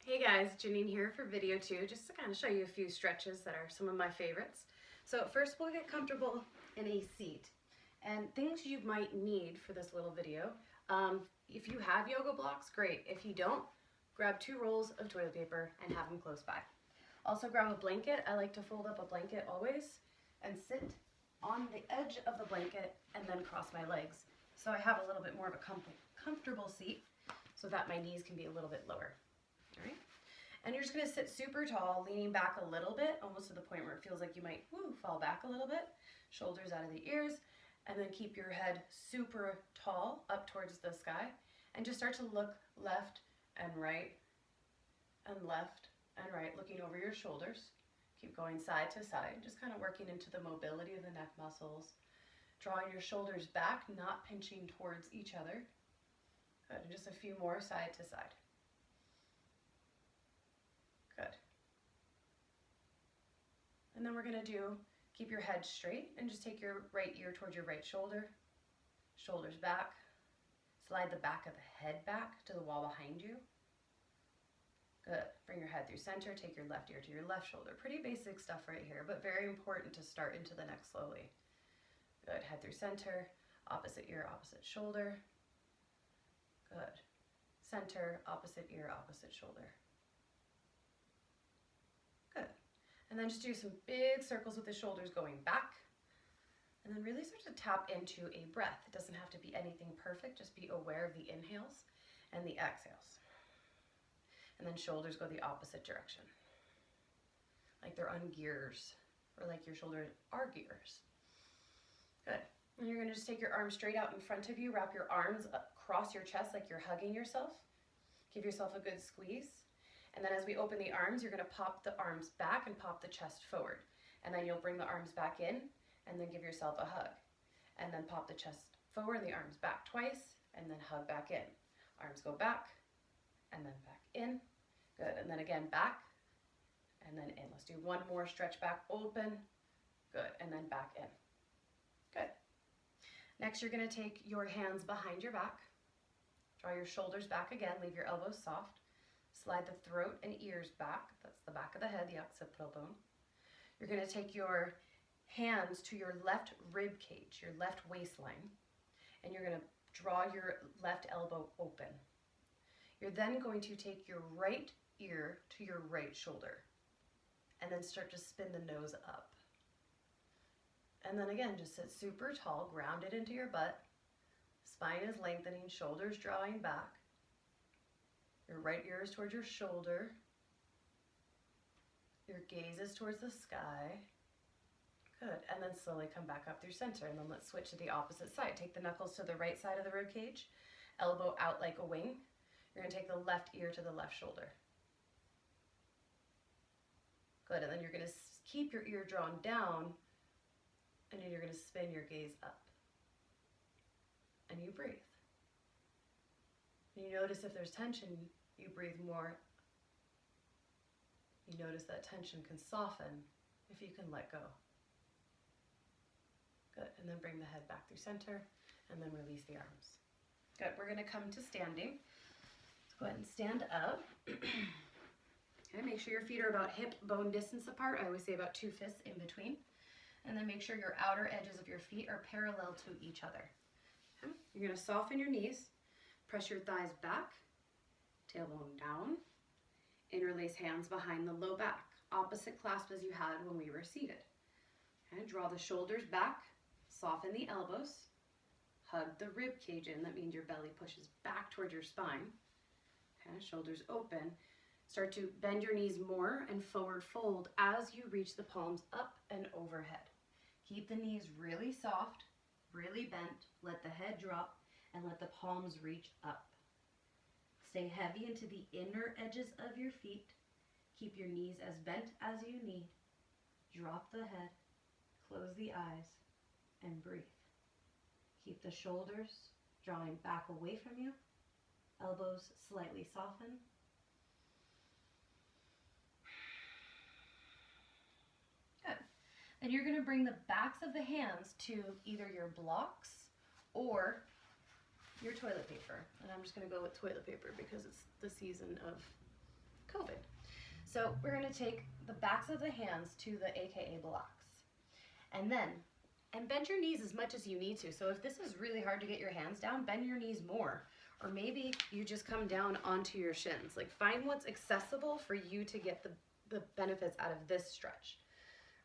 Hey guys, Janine here for video 2, just to kind of show you a few stretches that are some of my favorites. So first we'll get comfortable in a seat. And things you might need for this little video, if you have yoga blocks, great. If you don't, grab 2 rolls of toilet paper and have them close by. Also grab a blanket. I like to fold up a blanket always and sit on the edge of the blanket and then cross my legs. So I have a little bit more of a comfortable seat so that my knees can be a little bit lower. All right. And you're just going to sit super tall, leaning back a little bit, almost to the point where it feels like you might fall back a little bit. Shoulders out of the ears, and then keep your head super tall up towards the sky. And just start to look left and right, looking over your shoulders. Keep going side to side, just kind of working into the mobility of the neck muscles. Drawing your shoulders back, not pinching towards each other. Good, and just a few more side to side. Good. And then we're going to keep your head straight and just take your right ear towards your right shoulder, shoulders back, slide the back of the head back to the wall behind you. Good. Bring your head through center, take your left ear to your left shoulder. Pretty basic stuff right here, but very important to start into the neck slowly. Good. Head through center, opposite ear, opposite shoulder. Good. Center, opposite ear, opposite shoulder. Good. And then just do some big circles with the shoulders going back. And then really start to tap into a breath. It doesn't have to be anything perfect. Just be aware of the inhales and the exhales. And then shoulders go the opposite direction. Like they're on gears, or like your shoulders are gears. Good. And you're going to just take your arms straight out in front of you. Wrap your arms across your chest like you're hugging yourself. Give yourself a good squeeze. And then as we open the arms, you're going to pop the arms back and pop the chest forward. And then you'll bring the arms back in and then give yourself a hug. And then pop the chest forward, the arms back twice, and then hug back in. Arms go back and then back in. Good. And then again back and then in. Let's do one more stretch back, open. Good. And then back in. Good. Next, you're going to take your hands behind your back. Draw your shoulders back again. Leave your elbows soft. Slide the throat and ears back. That's the back of the head, the occipital bone. You're going to take your hands to your left rib cage, your left waistline, and you're going to draw your left elbow open. You're then going to take your right ear to your right shoulder, and then start to spin the nose up. And then again, just sit super tall, grounded into your butt. Spine is lengthening, shoulders drawing back. Your right ear is towards your shoulder. Your gaze is towards the sky. Good. And then slowly come back up through center. And then let's switch to the opposite side. Take the knuckles to the right side of the rib cage. Elbow out like a wing. You're going to take the left ear to the left shoulder. Good. And then you're going to keep your ear drawn down. And then you're going to spin your gaze up. And you breathe. You notice if there's tension, you breathe more. You notice that tension can soften if you can let go. Good, and then bring the head back through center, and then release the arms. Good, we're gonna come to standing. Let's go ahead and stand up. Okay, make sure your feet are about hip bone distance apart. I always say about 2 fists in between. And then make sure your outer edges of your feet are parallel to each other. Okay? You're gonna soften your knees. Press your thighs back, tailbone down, interlace hands behind the low back, opposite clasp as you had when we were seated. Okay, draw the shoulders back, soften the elbows, hug the rib cage in. That means your belly pushes back towards your spine. Okay, shoulders open. Start to bend your knees more and forward fold as you reach the palms up and overhead. Keep the knees really soft, really bent. Let the head drop. And let the palms reach up. Stay heavy into the inner edges of your feet. Keep your knees as bent as you need. Drop the head, close the eyes, and breathe. Keep the shoulders drawing back away from you. Elbows slightly soften. Good. Then you're going to bring the backs of the hands to either your blocks or your toilet paper. And I'm just going to go with toilet paper because it's the season of COVID. So we're gonna take the backs of the hands to the AKA blocks. And bend your knees as much as you need to. So if this is really hard to get your hands down, bend your knees more. Or maybe you just come down onto your shins. Like find what's accessible for you to get the benefits out of this stretch.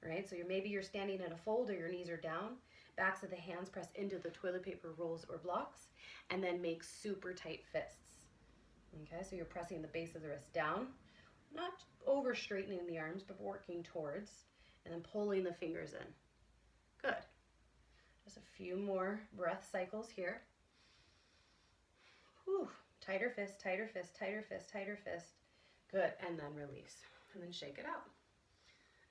Right? So maybe you're standing in a fold or your knees are down. Backs of the hands press into the toilet paper rolls or blocks, and then make super tight fists. Okay, so you're pressing the base of the wrist down, not over straightening the arms, but working towards, and then pulling the fingers in. Good. Just a few more breath cycles here. Whew. Tighter fist, tighter fist, tighter fist, tighter fist. Good, and then release, and then shake it out.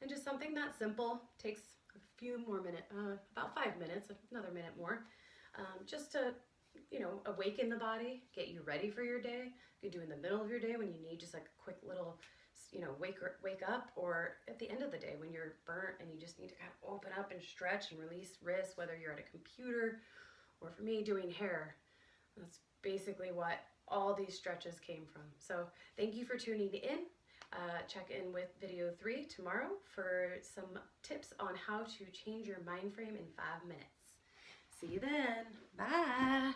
And just something that simple, takes a few more minutes, about 5 minutes, another minute more, just to, awaken the body, get you ready for your day. You could do in the middle of your day when you need just like a quick little, wake up, or at the end of the day when you're burnt and you just need to kind of open up and stretch and release wrists, whether you're at a computer or for me doing hair. That's basically what all these stretches came from. So thank you for tuning in. Check in with video 3 tomorrow for some tips on how to change your mind frame in 5 minutes. See you then. Bye.